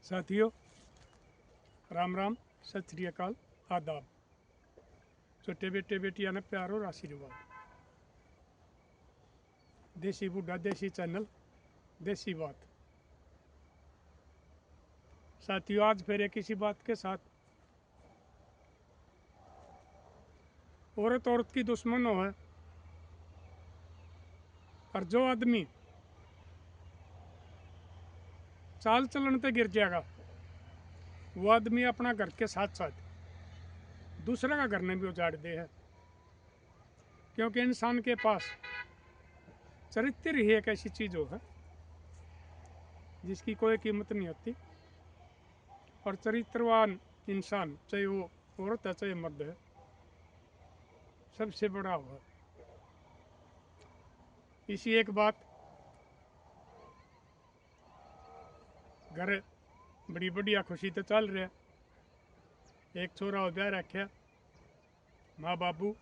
साथियों, राम राम, सत श्री अकाल, आदाब। छोटे बेटे बेटियां ने प्यार और आशीर्वाद। देसी बूढ़ा देसी चैनल, देसी बात। साथियों, आज फिर एक इसी बात के साथ, औरत औरत की दुश्मन हो है, और जो आदमी चाल चलन पे गिर जाएगा वो आदमी अपना घर के साथ साथ दूसरे का घर ने भी उजाड़ दे है। क्योंकि इंसान के पास चरित्र ही एक ऐसी चीज हो है जिसकी कोई कीमत नहीं होती। और चरित्रवान इंसान, चाहे वो औरत है चाहे मर्द है, सबसे बड़ा हुआ। इसी एक बात, घर बड़ी बढ़िया खुशी तो चल रहा है। एक छोरा हो ब्याह रखा, माँ बाबू,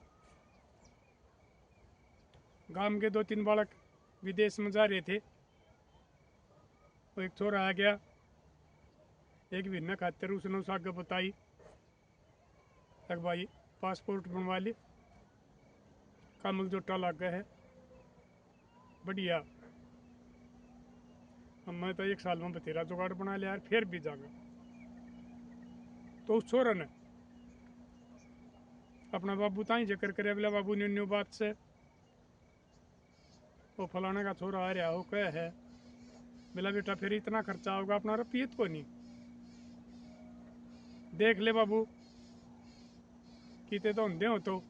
गांव के 2-3 बालक विदेश में जा रहे थे। तो एक छोरा आ गया, एक महीना खातिर उसने उस आगे बताई तक भाई पासपोर्ट बनवा ले, कामल जोटा लग गया है बढ़िया। अब मैं तो 1 साल में बतेरा जुगाड़ बना लिया यार, फिर भी जाऊंगा। तो उस छोरा ने अपना बाबू ताई जिक्र करे, बोला बाबू ने न्यू बात से वो फलाने का छोरा आ रहा हो कह है। बोला बेटा फिर इतना खर्चा होगा, अपना रपियत को नहीं देख ले बाबू, किते तो होंदे हो तो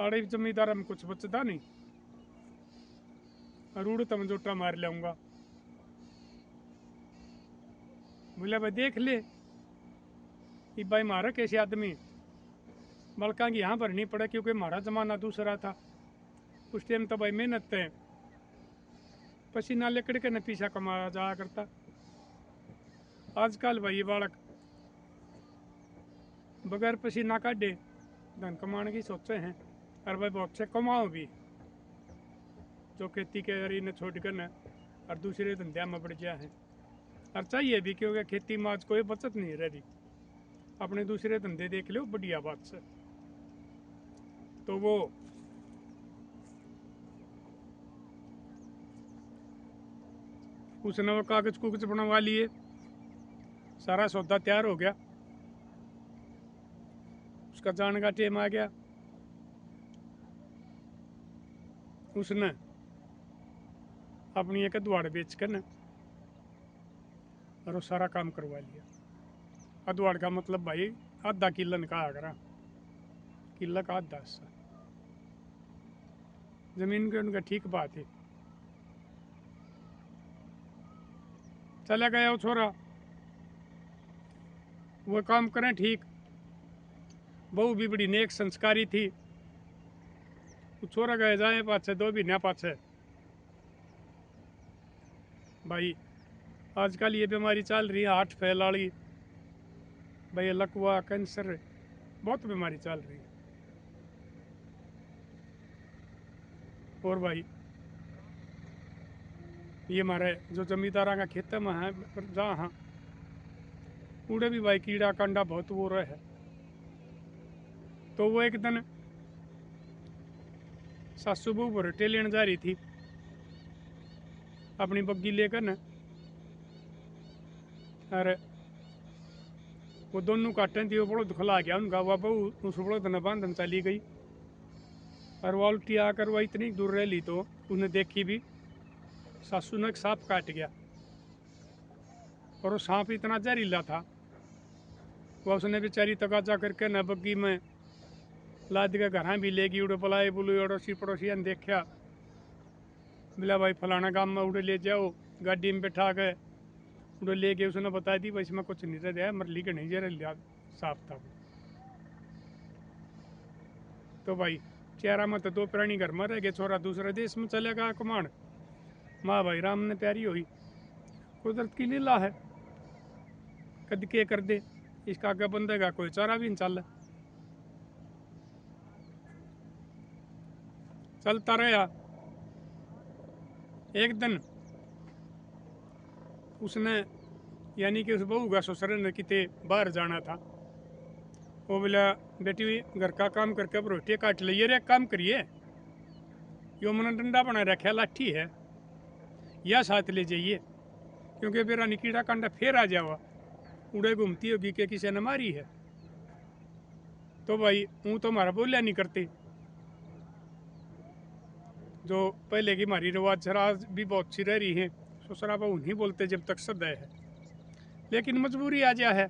आड़े जमींदार में कुछ बचता नहीं, रूढ़ तम जोटा मार लाऊंगा। बोला भाई देख ले कि भाई मारा कैसे आदमी बल्कि यहाँ भरनी पड़े, क्योंकि हमारा जमाना दूसरा था। उस टाइम तो भाई मेहनत है, पसीना लेकड़ के न पीछा कमाया जाया करता। आजकल भाई बालक बगैर पसीना काटे धन कमाने की सोचे हैं, और भाई बहुत से कमाओ भी, जो खेती के अरी ने छोड़ कर न और दूसरे धंधे में बढ़ गया है। और चाहिए भी, क्योंकि खेती में आज कोई बचत नहीं रह रही। अपने दूसरे धंधे देख लो बढ़िया बात से। तो वो उसने वो कागज कुगज बनवा लिए, सारा सौदा तैयार हो गया। उसका जाने का टाइम आ गया, उसने अपनी एक द्वाड़ बेच कर न और वो सारा काम करवा लिया। अद्वाड़ का मतलब भाई आधा किलन का आगरा, किला का आधा हिस्सा जमीन के उनका ठीक बात है। चला गया वो छोरा, वो काम करें ठीक। बहू भी बड़ी नेक संस्कारी थी। वो छोरा गए जाए पाछे 2 महीना पाछे भाई आजकल ये बीमारी चल रही है हार्ट फेल वाली, भाई लकवा कैंसर बहुत बीमारी चल रही है। और भाई ये हमारे जो जमींदारा का खेत में है जहाँ उड़े भी भाई कीड़ा कांडा बहुत वो रहे है। तो वो एक दिन सासू बहू भरटे लेने जा रही थी अपनी बग्गी लेकर न, अरे वो दोनों काटे थी। वो बड़ो खिला गया उनका, वह बहू उस बड़ो ने बांधन चली गई। और वो उल्टी आकर वह इतनी दूर रह ली तो उसने देखी भी सासू ने एक सांप काट गया। और वो सांप इतना जहरीला था, वह उसने बेचारी तकाजा करके न बग्गी में लाद के घर भी लेगी। उड़े बुलाए बुलू अड़ोसी पड़ोसी ने देखा, बोला भाई फलाना गांव में उड़े ले जाओ, गाड़ी में बैठा के उड़े ले गए। उसने बता दी भाई इसमें कुछ नहीं रहा, मरली के नहीं जहरीला सांप था। तो भाई चेहरा में तो 2 प्राणी घर में रह गए, छोरा दूसरे देश में चले गया कमाण। माँ भाई राम ने प्यारी हुई, कुदरत की लीला है, कद के कर दे, इसका आगे बंदेगा कोई चारा भी नहीं चल। चलता रहा। एक दिन उसने यानी कि उस बहू का ससुर ने किते बाहर जाना था। वो बोला बेटी घर का काम करके अब रोटी काट लिये रे, काम करिए, यो मैंने डंडा बना रखा लाठी है, या साथ ले जाइए, क्योंकि मेरा कीड़ा कांडा फिर आ जावा, उड़े घूमती होगी कि किसी ने मारी है। तो भाई हूँ तो हमारा बोलिया नहीं करती, जो पहले की हमारी रिवाज शराज भी बहुत सी रह रही है, ससुरा बहू नहीं बोलते जब तक सदा है, लेकिन मजबूरी आ जा है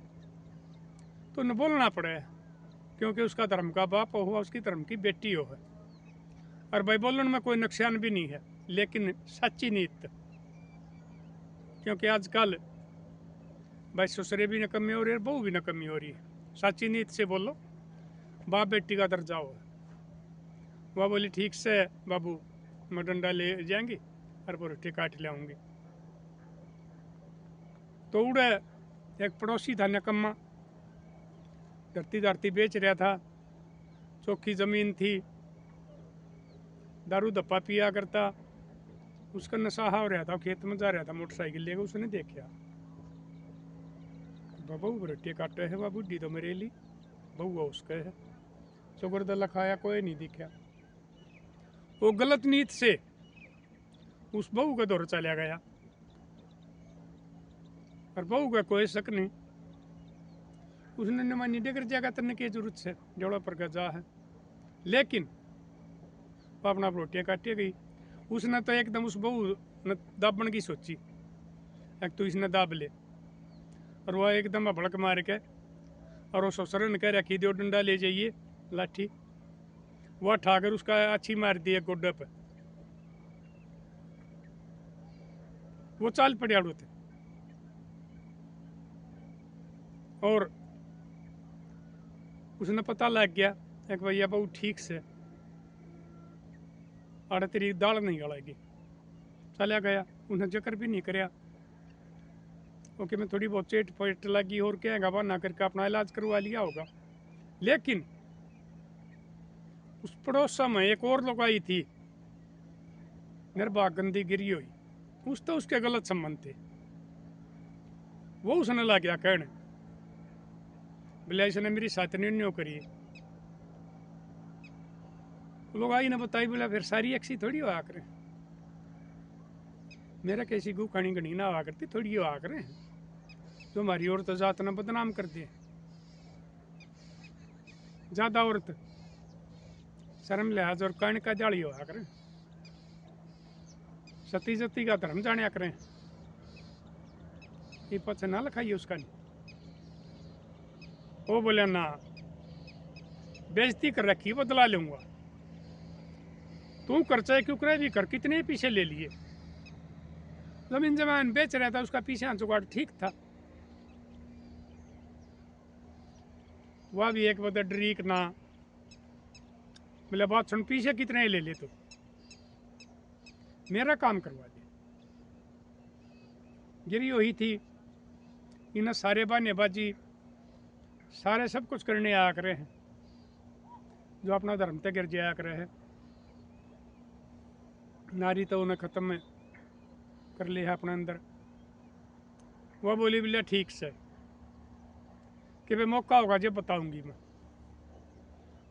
तो न बोलना पड़े, क्योंकि उसका धर्म का बाप हुआ, उसकी धर्म की बेटी हो है। और भाई बोलने में कोई नुकसान भी नहीं है, लेकिन सच्ची नीत, क्योंकि आजकल भाई ससुरे भी नकम्मी हो रही है, बहू भी नकम्मी हो रही है। सच्ची नीत से बोलो, बाप बेटी का दर्जा हो। वह बोली ठीक से बाबू, मैं डंडा ले जाएंगी और वो रोटी काट ले आऊँगी। तो उड़े एक पड़ोसी था नकम्मा, धरती बेच रहा था, चौकी ज़मीन थी, दारू धप्पा पिया करता, उसका नशा हो रहा था, खेत में जा रहा था मोटरसाइकिल लेकर, उसने देखा बाबू रोटी काटे है, बाबू डी तो मेरे ली बहू उसका है, चौगरदा लखाया, कोई नहीं दिखा। वो गलत नीत से उस बहू का दौर चला गया, और बहू का कोई शक नहीं, उसने न मानी डेगर जगह करने की जरूरत से जोड़ा पर का जा है, लेकिन वो अपना रोटियाँ काटे गई। उसने तो एकदम उस बहू ने दाबन की सोची, एक तो इसने दाब ले, और वह एकदम भड़क मार के, और वो ससुर ने कह रखी दो डंडा ले जाइए लाठी, वह ठाकर उसका अच्छी मार दी है गोड्डे पे, वो चाल पड़े आड़ू थे। और उसने पता लग गया एक भैया बहू ठीक से आड़े तेरी दाल नहीं गलाएगी, चला गया, उन्हें जिक्र भी नहीं कराया, ओके मैं थोड़ी बहुत चेट पेट लगी और क्या बहाना करके अपना इलाज करवा लिया होगा। लेकिन उस पड़ोसा में एक और लोग आई थी, निर्भाग गंदी गिरी हुई, उस तो उसके गलत संबंध थे, वो उसने ला गया कहने, बोले इसने मेरी साथ निर्णय करी, लोग आई ना बताई, बोला फिर सारी एक्सी थोड़ी हुआ करें, मेरा कैसी गु खानी गणी ना हुआ करती, थोड़ी हुआ करें, जो हमारी औरत जात ना बदनाम कर दे, ज्यादा औरत शर्म लिहाज और कर्ण का जाली हुआ करें, सती जती का धर्म जाने करें, ये पछ ना लिखाइए उसका नहीं। वो बोले ना, बेइज्जती कर रखी, बदला लूंगा, तू कर चाहे क्यों करे भी कर, कितने पीछे ले लिए, जमीन जमान बेच रहा था, उसका पीछे जुगाड़ ठीक था, वह भी एक बदल डरीक ना, बोले बात सुन, पीछे कितने ले ले, तो मेरा काम करवा दे, गिरी हुई थी, इन्हें सारे बहानेबाजी सारे सब कुछ करने आया करे हैं, जो अपना धर्म तक गिर जाया करे है, नारी तो उन्हें ख़त्म कर लिया अपने अंदर। वह बोली बोलिया ठीक से कि भाई मौका होगा जब बताऊंगी मैं,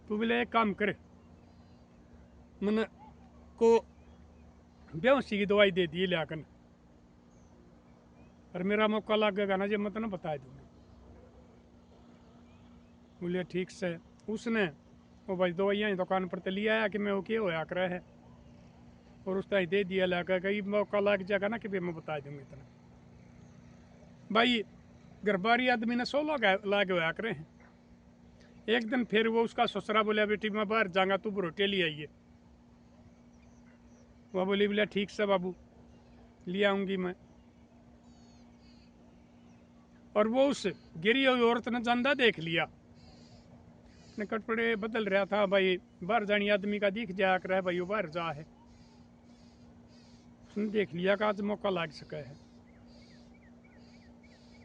तू बोले एक काम करे, मैंने को बेहोशी की दवाई दे दी लियाकन, और मेरा मौका लगेगा ना जब मैं तो ना बता दूंगा। बोलिए ठीक से, उसने वो भाई दवाइयाँ दुकान पर तो लिया आया कि मैं वो क्या होया कर है, और उस तरह दे दिया ला कई मौका लग जाएगा ना कि भाई मैं बता दूंगा इतना। भाई घरबारी आदमी ने 100 लाग होया करे हैं। एक दिन फिर वो उसका ससुरा बोलिया बेटी मैं बाहर जाऊंगा, तू रोटी ले आइए, वह बोली बोलिया ठीक से बाबू ले आऊंगी मैं। और वो उस गिरी हुई औरत ने जानदा देख लिया, कपड़े बदल रहा था, भाई बाहर जानी आदमी का दिख जाया कर है, भाई वो बाहर जा है, उसने देख लिया कि आज मौका लग सका है,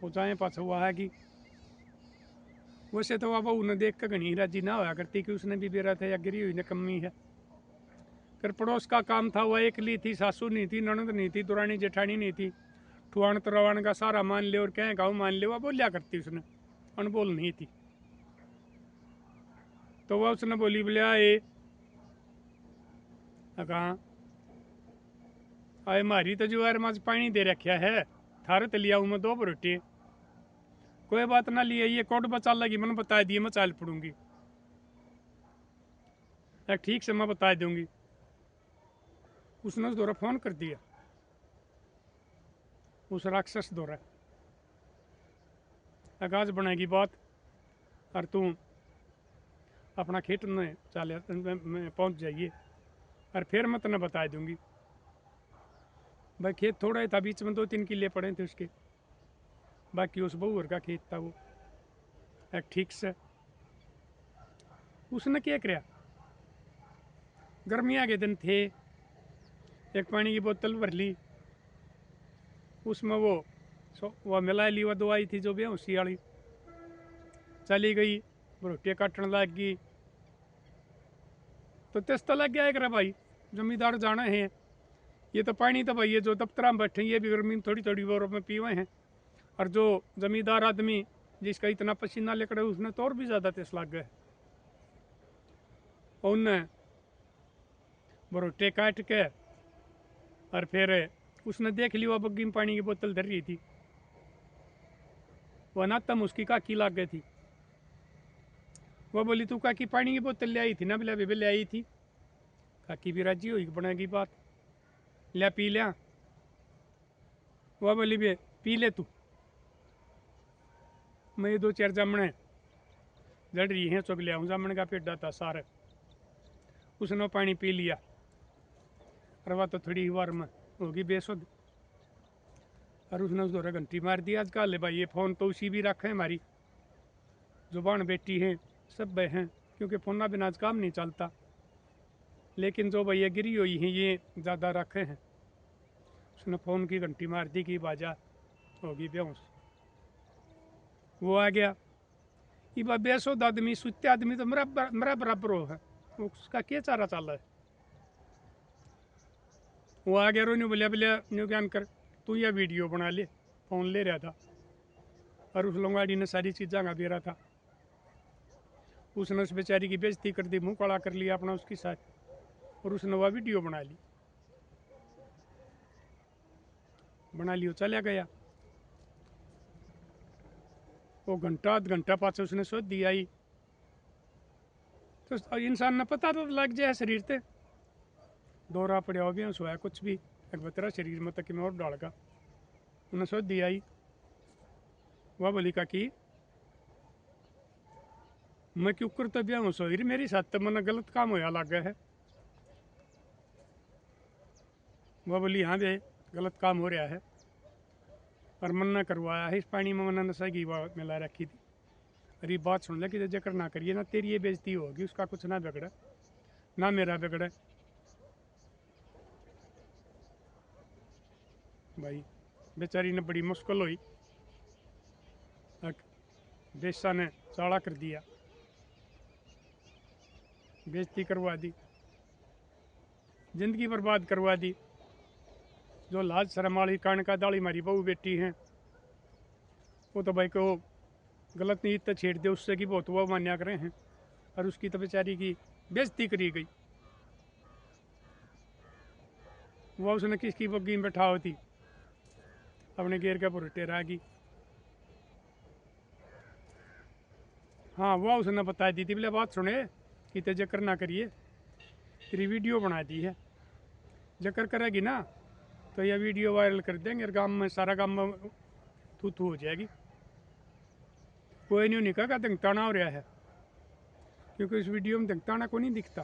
वो जाए पास हुआ है कि वैसे तो वह उन्हें देख कर घनी राजी ना होया करती कि उसने भी बेरा था या गिरी हुई निकम्मी है। फिर पड़ोस का काम था, वह एकली थी, सासू नहीं थी, ननद नहीं थी, दुरानी जेठानी नहीं थी, तू अणतरवाण का सारा मान ले और कहें गाँव मान ले, वह बोलिया करती उसने, अनबोल नहीं थी। तो वह उसने बोली बोले आए कहाँ आए मारी तो जुआर माज पानी दे रखा है, थारे तो लिया मैं 2 रोटी, कोई बात ना लिए, ये कोट बचा लगी, मैंने बता दिए मैं चाल पड़ूंगी, ठीक से मैं बता दूंगी। उसने उस दौरा फोन कर दिया, उस राक्षस दौरा आगाज बनाएगी बात, और तू अपना खेत में चाले में पहुंच जाइए, और फिर मैं तुम्हें बता दूंगी। भाई खेत थोड़ा ही था, बीच में 2-3 किले पड़े थे उसके, बाकी उस बहुर का खेत था वो ठीक से। उसने क्या किया, गर्मियाँ के दिन थे, एक पानी की बोतल भर ली, उसमें वो मिला ली, वो दवाई थी जो बेहोशी वाली, चली गई, रोटियाँ काटने लग गई। तो तेज तो लग गया एक रे भाई, जमींदार जाना है, ये तो पानी तो भाई ये जो दफ्तर में बैठे ये भी गर्मी में थोड़ी थोड़ी बोरों में पीवे हैं, और जो जमींदार आदमी जिसका इतना पसीना निकले उसने तो और भी ज़्यादा तेज लग गए। उनने रोटियाँ काट के और फिर उसने देख ली वो बग्गी में पानी की बोतल धर रही थी, वह ना तम उसकी काकी लाग गई थी। वह बोली तू काकी पानी की बोतल ले आई थी ना, बोले बेबे ले आई थी। काकी भी राजी हुई, बनेगी बात, ले पी लिया। वह बोली बे पी ले तू, मैं 2-4 जामने जड़ रही हैं चुग लिया हूँ, जामन का पेट था सारे, उसने पानी पी लिया, और वह तो थोड़ी वार में होगी बेसुध, और उसने उस दौरे घंटी मार दी। आजकल भाई ये फ़ोन तो उसी भी रखे हमारी जुबान बेटी हैं, सब बह हैं, क्योंकि फ़ोन बिना आज काम नहीं चलता, लेकिन जो भैया गिरी हुई हैं ये ज़्यादा रखे हैं। उसने फ़ोन की घंटी मार दी कि बाजा होगी बेहोश, वो आ गया। ये बा बेसुध आदमी, सुते आदमी तो मेरा बराबर हो है, उसका क्या चारा चल रहा है। वो आ गया, रोन्यू बोलिया बोलिया न्यू ज्ञान कर, तू यह वीडियो बना ले, फ़ोन ले रहा था, और उस लंगाड़ी ने सारी चीज़ें गा दे रहा था। उसने उस बेचारी की बेइज्जती कर दी, मुंह काला कर लिया अपना उसके साथ, और उसने वह वीडियो बना ली, चला गया। वो घंटा आध घंटा पास उसने सोच दिया ही, तो इंसान ने पता तो लग जाए शरीर से, दौरा पड़ा हो भी सोया कुछ भी एक बतरा शरीर में तक में और डाल का, उन्हें सोच दिया ही। वह बोली का कि मैं क्यों करता ब्याह सो मेरी साथ तो मन गलत काम होया लगा है। वह बोली हाँ बे गलत काम हो रहा है, और मन न करवाया है, इस पानी में मन नशा की मिला रखी थी। अरे बात सुन ले कि जिक्र ना करिए ना, तेरी ये बेइज्जती होगी, उसका कुछ ना बिगड़े ना मेरा बिगड़े। भाई बेचारी ने बड़ी मुश्किल हुई, बेशा ने चाड़ा कर दिया, बेइज्जती करवा दी, जिंदगी बर्बाद करवा दी। जो लाज शर्म वाली कान का दाली मारी बहू बेटी हैं, वो तो भाई को गलत नीयत तो छेड़ दे उससे कि बहुत वो मान्या करे हैं, और उसकी तो बेचारी की बेइज्जती करी गई। वह उसने किसकी बग्गी में बैठा होती, अपने गेर के पुरटे रागी। हाँ वह उसने बता दी थी, बोले बात सुने कि ते जिक्र ना करिए, तेरी वीडियो बना दी है, जिक्र करेगी ना तो यह वीडियो वायरल कर देंगे, और गांव में सारा गांव में थू थू हो जाएगी। कोई नहीं कहा दंगताना हो रहा है, क्योंकि इस वीडियो में दंगताना को नहीं दिखता,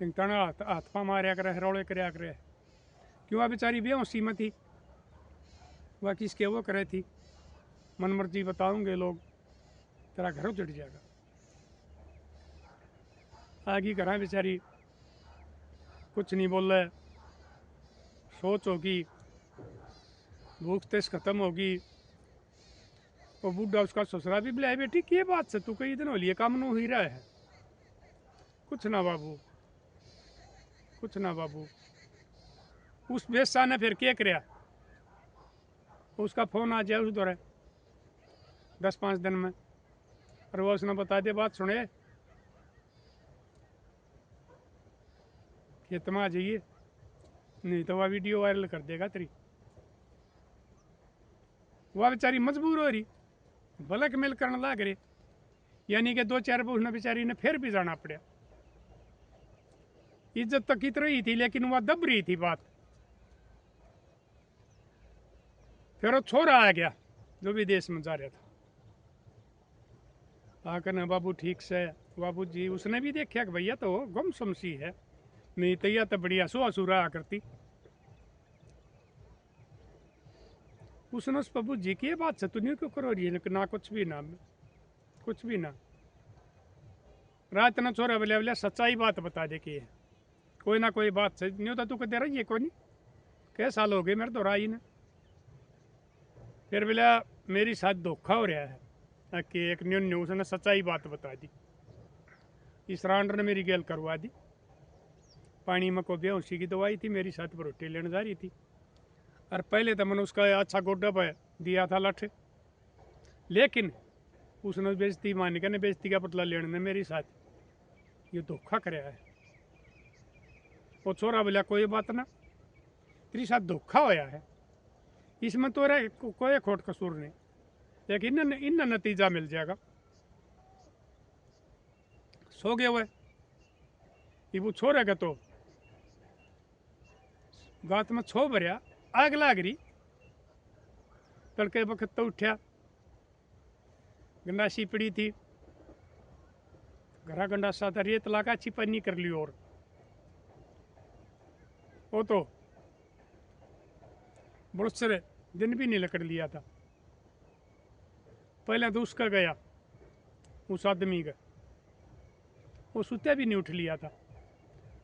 दंगताना हाथ पा मारा करे, रौले कराया करे। क्यों वह बेचारी बेहोशी में थी, वह किसके वो करे थी, मन मर्जी बताऊंगे लोग, तेरा घर उजड़ जाएगा। आगे करा बेचारी कुछ नहीं बोल रहे, सोच होगी, भूख तेज खत्म होगी। वो बूढ़ा उसका ससुरा भी बुलाए, बेटी की बात से तू कई दिन हो लिए काम नो ही रहा है। कुछ ना बाबू, कुछ ना बाबू। उस बेसा ने फिर क्या कराया, उसका फ़ोन आ जाए उस दौरे 10-5 दिन में, और वो उसने बता दे बात सुने खेत में आ जाइए, नहीं तो वह वीडियो वायरल कर देगा तेरी। वह बेचारी मजबूर हो रही, ब्लैकमेल करने लग रही, यानी कि 2-4 उसने बेचारी ने फिर भी जाना पड़ा। इज्जत तो कित रही थी, लेकिन वह दब रही थी बात। फिर वो छोरा आ गया जो विदेश में जा रहा था, आकर ना बाबू ठीक से, बाबू जी उसने भी देखा कि भैया तो गुमसुम सी है, नहीं तो यह तो बढ़िया सो असुरा आ करती। उसने उस बाबू जी की ये बात से तू नहीं क्यों करो रही है, ना कुछ भी ना, कुछ भी ना। रात ना छोरा बोले बोले सच्चाई बात बता दे कि कोई ना कोई बात सही नहीं होता, तू कहते रही है कोई नहीं, कई साल हो गए मेरे तो राई ने। फिर बोला मेरी साथ धोखा हो रहा है कि एक न्यू उसने सच्चाई बात बता दी। इस रांड ने मेरी गेल करवा दी, पानी में को बेहोशी की दवाई थी, मेरी साथ पर रोटी लेने जा रही थी, और पहले तो मैंने उसका अच्छा गोड्डा पर दिया था लठ, लेकिन उसने बेइज्जती मान के बेइज्जती का पतला लेने ने मेरी साथ ये धोखा कराया है। वो छोरा बोला कोई बात ना, तेरी साथ धोखा होया है, इसमें तो कोई खोट कसूर नहीं, लेकिन इन नतीजा मिल जाएगा। सो गए हुए ये वो छोड़ेगा तो गात में छो भरिया, आग लाग रही, तड़के वक्त तो उठा, गंडासी पड़ी थी, घरा गंडासा था, रेत लागा छिपन्नी कर ली, और वो तो बहुत सारे दिन भी नहीं लकड़ लिया था। पहले तो उसका गया, उस आदमी का, वो सुत्या भी नहीं उठ लिया था,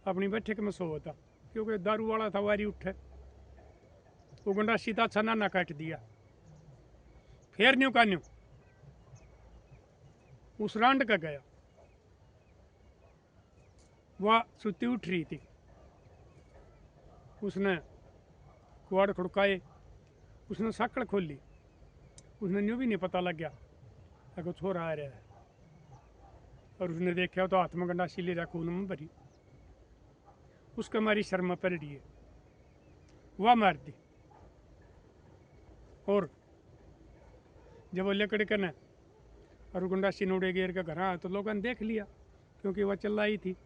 अपनी बैठक में सो था, क्योंकि दारू वाला था, वारी उठे, वो गंडासी था, छना ना काट दिया। फिर न्यू का न्यू उस रांड का गया, वह सुती उठ रही थी, उसने कुआड़ खुड़काए, उसने साकड़ खोली, उसने न्यू भी नहीं पता लग गया अगर छोरा आ रहा है, और उसने देखा तो हाथ में गंडासी ले रहा, खून में भरी, उसका मारी शर्मा पड़ रही है, वह मार दी। और जब वो लकड़ कने और गंडासी नोड़े गेर के घर आया तो लोगों ने देख लिया, क्योंकि वह चिल्लाई थी,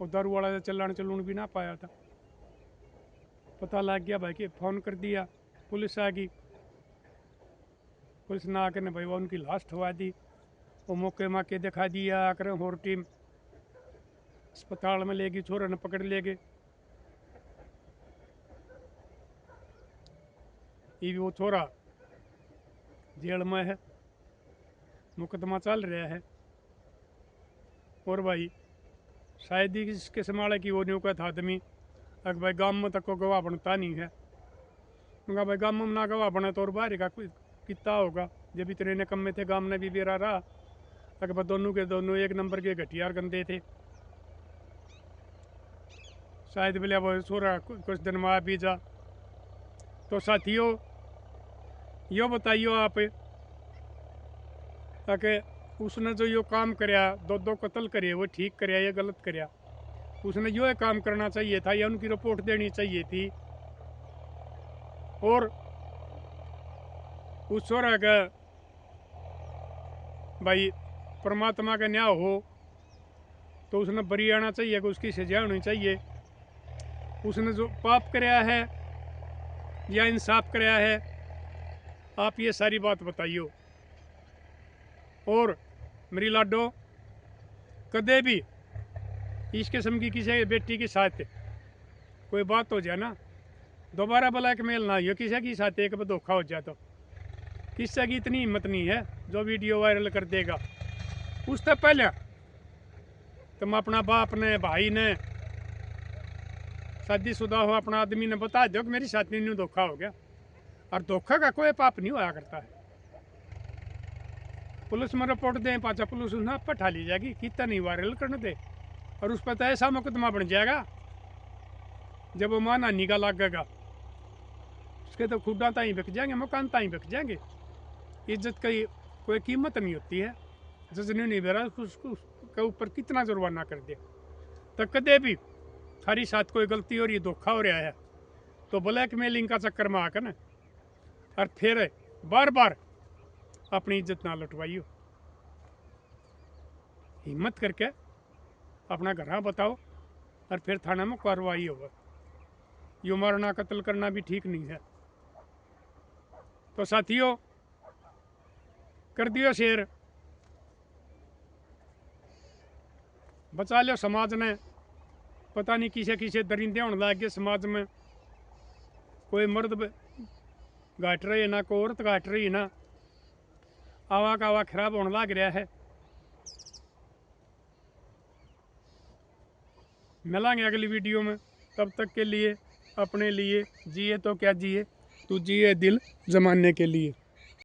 और दारू वाला चलान चलून भी ना पाया था। पता लग गया भाई कि फ़ोन कर दिया, पुलिस आ गई, पुलिस ने आकर ने भाई वो उनकी लाश ठवा दी, वो मौके माके दिखा दिया, आकर और टीम अस्पताल में ले गई, छोरा ने पकड़ ले गए। ये वो छोरा जेल में है, मुकदमा चल रहा है, और भाई शायद ही इसके संभाले कि वो न्यू का था आदमी, अगर भाई गाँव में तक को गवाह बनता नहीं है, उनका भाई गाँव में ना गवाह बने तो और बाहर का कितना होगा, जब इतने ने कम में थे, गाँव ने भी बेरा रहा, अगर भाई दोनों के दोनों एक नंबर के घटिया गंदे थे, शायद बोले वो छोरा कुछ दिन में आ भी जा। तो साथियों यो बताइयो आप कि उसने जो यो काम कराया, दो कत्ल करे, वो ठीक कराया या गलत कराया? उसने यो काम करना चाहिए था या उनकी रिपोर्ट देनी चाहिए थी, और उस छोरा का भाई परमात्मा का न्याय हो तो उसने बरी आना चाहिए कि उसकी सजा होनी चाहिए। उसने जो पाप कराया है या इंसाफ कराया है, आप ये सारी बात बताइयो। और मेरी लाडो कदे भी इस किस्म की किसी बेटी के साथ कोई बात हो जाए ना, दोबारा ब्लैकमेल ना हो किसी के साथ, एक बार धोखा हो जाए तो किसी की इतनी हिम्मत नहीं है जो वीडियो वायरल कर देगा। उससे पहले तुम अपना बाप ने, भाई ने, शादीशुदा हो अपना आदमी ने बता दो कि मेरी साथी ने धोखा हो गया, और धोखा का कोई पाप नहीं होया करता है। पुलिस में रिपोर्ट दें, पाचा पुलिस उन्हें पठा ली जाएगी, कितना नहीं वायरल करने दे, और उस पर तो ऐसा मुकदमा बन जाएगा जब वो मां नानी का लगेगा, उसके तो खुदा ताई बिक जाएंगे, मकान ताई बिक जाएंगे। इज्जत की कोई कीमत नहीं होती है। जजनी नहीं बेरा उसके ऊपर कितना जुर्माना कर दे। तो कदे भी थारी साथ कोई गलती हो रही है, धोखा हो रहा है, तो ब्लैकमेलिंग का चक्कर में आकर ना और फिर बार बार अपनी इज्जत ना लुटवाइयो। हिम्मत करके अपना घर बताओ और फिर थाना में कार्रवाई होगा। यो मारना कत्ल करना भी ठीक नहीं है। तो साथियों, कर दियो शेर, बचा लो समाज ने। पता नहीं किसे किसे दरिंदे होने लग गए समाज में। कोई मर्द घाट रही है ना, कोई औरत घाट रही है ना, आवा का आवा खराब होने लग रहा है। मिलेंगे अगली वीडियो में, तब तक के लिए अपने लिए जिए तो क्या जिए, तू जिए दिल जमाने के लिए।